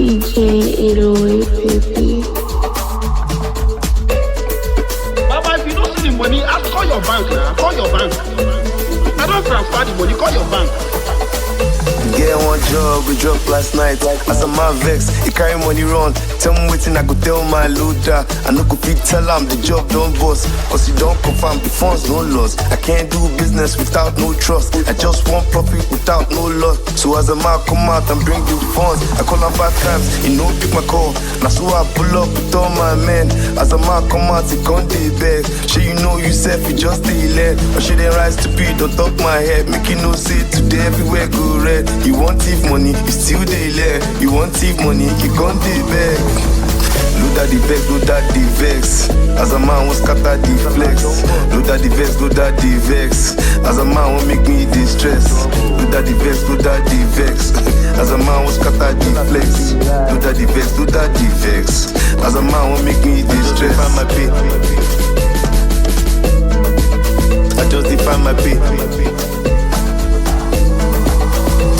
DJ 808 baby. Baba, if you don't see the money, ask call your bank now. Call your bank. I don't transfer the money, call your bank. Get one job, we dropped last night. As a man vex, he carry money run. Tell me waiting, I go tell my loader. I no go fit tell him the job don't bust. Cause he don't confirm the funds, no loss. I can't do business without no trust. I just want profit without no loss. So as a man come out and bring you the funds, I call him 5 times, he no pick my call. Now so I pull up with all my men. As a man come out, he can't dey beg. Sure you know yourself, you just stay led. Or should they rise to be, don't talk my head. Make you know say today everywhere go red. You want thief money, you still dey led. You want thief money, you can't dey beg. Load at the vex, load at the vex. As a man was scatter the flex. Load at the vex, load at the vex. As a man won't make me distress. Load at the vex, load at the vex. As a man was scatter the flex. Load at the vex, load at the vex. As a man won't make me distress. I just define my pay.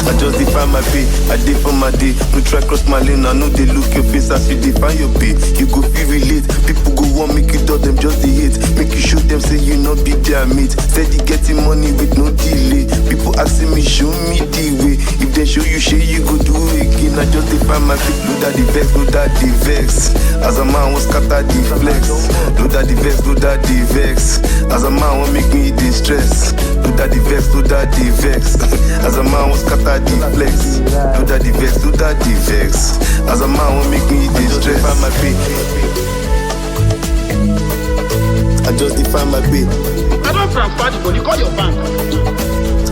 I just define my pay, I did for my day. No try cross my lane, I know they look your face as you define your pay. You go feel relate, people go want make you do them just the hate. Make you show them say you not be their mate. Steady getting money with no delay. People asking me, show me the way. If they show you shit, you go do it again. I just define my pay, load at the vex, load at the vex. As a man was scatter the flex. Load at the vex, load at the vex. As a man won't make me distress. Load at the vex, load at the vex. As a man was scatter the flex. Load at the vex, load at the vex. As a man won't make me distress. I just define my pay. I don't transfer the money, call your bank.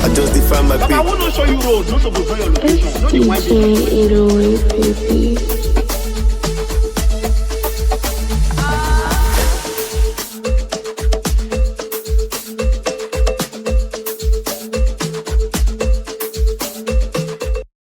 I just define my pay. Baba, I won't show you road, don't show your location. DJ 808 baby.